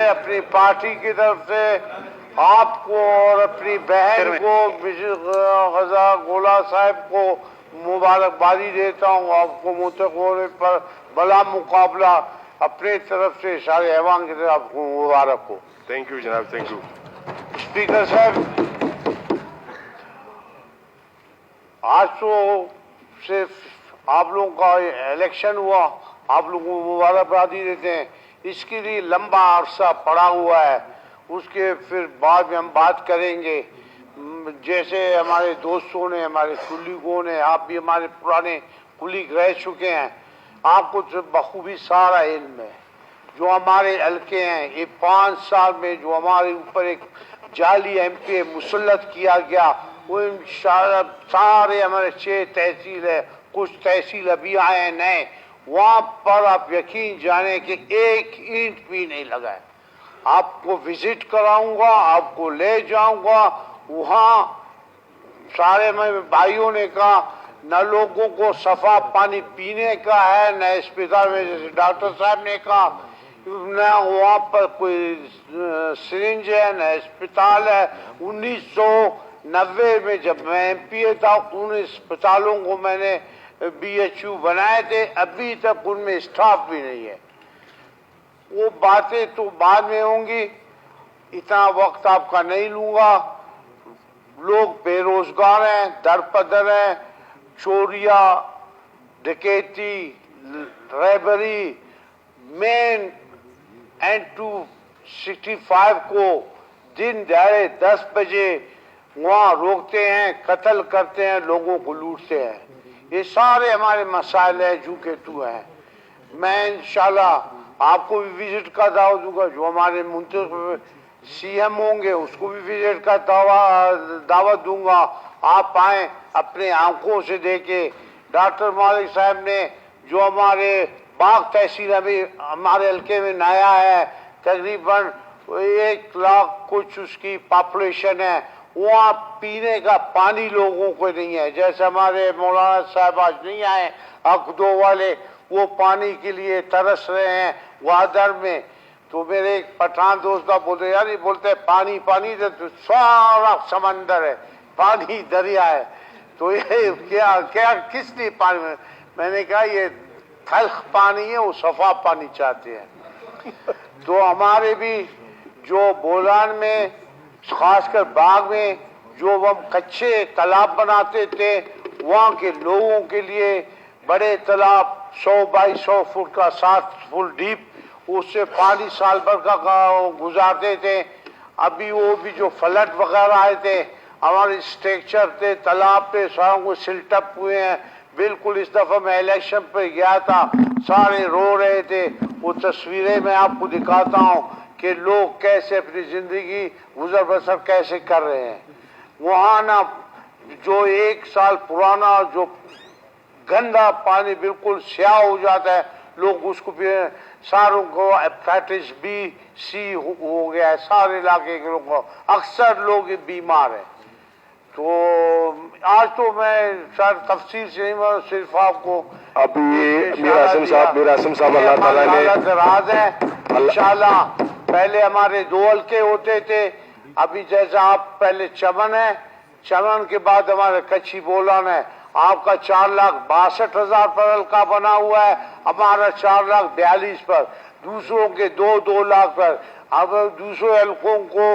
अपनी पार्टी की तरफ से आपको और अपनी बहन को गजा गोला साहब को मुबारकबादी देता हूँ। आपको मुतक होने पर बला मुकाबला अपने तरफ से सारे ऐवान की तरफ आपको मुबारक हो। थैंक यू जनाब, थैंक यू। स्पीकर साहब, आज तो सिर्फ आप लोगों का इलेक्शन हुआ, आप लोगों को मुबारकबादी देते हैं। इसके लिए लंबा अरसा पड़ा हुआ है, उसके फिर बाद में हम बात करेंगे। जैसे हमारे दोस्तों ने, हमारे कुलीगों ने, आप भी हमारे पुराने कुलीग रह चुके हैं, आपको तो बखूबी सारा इल्म है। जो हमारे हल्के हैं, ये 5 साल में जो हमारे ऊपर एक जाली एमपी मुसल्लत किया गया, वो इंशाअल्लाह सारे हमारे 6 तहसील है, कुछ तहसील अभी आए हैं नए, वहाँ पर आप यकीन जाने कि एक ईंट भी नहीं लगा है। आपको विजिट कराऊंगा, आपको ले जाऊंगा वहाँ। सारे भाइयों ने कहा न लोगों को सफा पानी पीने का है, न अस्पताल में, जैसे डॉक्टर साहब ने कहा, न वहाँ पर कोई सिरिंज है, न अस्पताल है। 1990 में जब मैं एमपीए था, उन अस्पतालों को मैंने BHU बनाए थे, अभी तक उनमें स्टाफ भी नहीं है। वो बातें तो बाद में होंगी, इतना वक्त आपका नहीं लूंगा। लोग बेरोजगार हैं, दरपदर हैं, चोरिया, डकैती, रैबरी, मेन N265 को दिन दहाड़े 10 बजे वहाँ रोकते हैं, कत्ल करते हैं, लोगों को लूटते हैं। ये सारे हमारे मसाइल हैं, जू के तू हैं। मैं इंशाल्लाह आपको भी विजिट का दावत दूंगा, जो हमारे मुंतखब CM होंगे उसको भी विजिट का दावत दूंगा। आप आए, अपने आंखों से देखे। डॉक्टर मालिक साहब ने जो हमारे बाग तहसील अभी हमारे हल्के में नया है, तकरीबन 1 लाख कुछ उसकी पॉपुलेशन है, वहाँ पीने का पानी लोगों को नहीं है। जैसे हमारे मौलाना साहब आज नहीं आए अकदो वाले, वो पानी के लिए तरस रहे हैं वादर में। तो मेरे एक पठान दोस्त का बोलते, यार ये बोलते पानी पानी, तो सारा समंदर है, पानी दरिया है, तो ये क्या क्या किस लिए पानी में? मैंने कहा ये तल्ख पानी है, वो सफा पानी चाहते हैं। तो हमारे भी जो बोलान में, खासकर बाग में जो हम कच्चे तालाब बनाते थे, वहाँ के लोगों के लिए बड़े तालाब 100 बाई 100 फुट का, 7 फुट डीप, उससे पानी साल भर का गुजारते थे। अभी वो भी जो फ्लड वगैरह आए थे, हमारे स्ट्रक्चर थे तालाब पे सारों को सिल्टअप हुए हैं बिल्कुल। इस दफा मैं इलेक्शन पे गया था, सारे रो रहे थे। वो तस्वीरें मैं आपको दिखाता हूँ कि लोग कैसे अपनी जिंदगी गुजर बसर कैसे कर रहे हैं। वहाँ ना जो 1 साल पुराना जो गंदा पानी बिल्कुल स्याह हो जाता है, लोग उसको भी, सारों को हेपेटाइटिस B, C हो गया है, सारे इलाके के लोगों को, अक्सर लोग बीमार हैं। तो आज तो मैं सर तफसील से नहीं, सिर्फ आपको अभी मीर आसिम साहब अल्लाह ताला ने राज है इंशाल्लाह। पहले हमारे 2 हल्के होते थे, अभी जैसा आप पहले चमन है, चमन के बाद हमारे कच्ची बोलान है। आपका 4,62,000 पर हल्का बना हुआ है, हमारा 4,42,000 पर, दूसरों के 2-2 लाख पर। अब दूसरे हल्कों को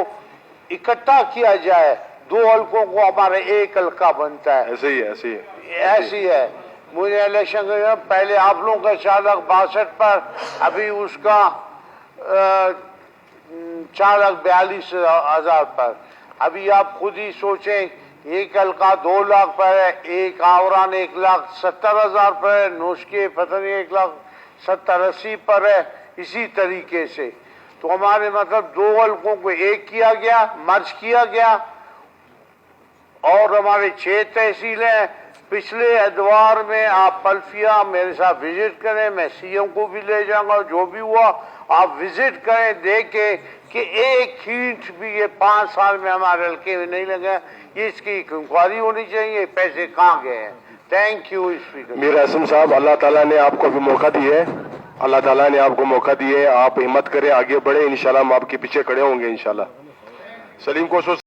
इकट्ठा किया जाए, 2 हल्कों को हमारा 1 हल्का बनता है। ऐसी है। मुझे इलेक्शन पहले आप लोगों का 4,62,000 पर, अभी उसका 4,42,000 पर। अभी आप खुद ही सोचें, 1 हल्का 2 लाख पर है, एक आवरान 1,70,000 पर है, नोशके पता नहीं 1,70,80 पर है, इसी तरीके से। तो हमारे मतलब 2 हल्कों को 1 किया गया, मर्ज किया गया। और हमारे 6 तहसील हैं। पिछले एतवार में आप पल्फिया मेरे साथ विजिट करें, मैं CM को भी ले जाऊंगा। जो भी हुआ आप विजिट करें, देखें कि एक ईंट भी ये 5 साल में हमारे हल्के में नहीं लगा। ये इसकी इंक्वायरी होनी चाहिए, पैसे कहाँ गए हैं। Thank you speaker. Mir Asim साहब, अल्लाह ताला ने आपको भी मौका दिया है। اللہ تعالیٰ نے آپ کو موقع دیے, آپ ہمت کریں, آگے بڑھیں, انشاءاللہ ہم آپ کے پیچھے کھڑے ہوں گے انشاءاللہ. سلیم کوسو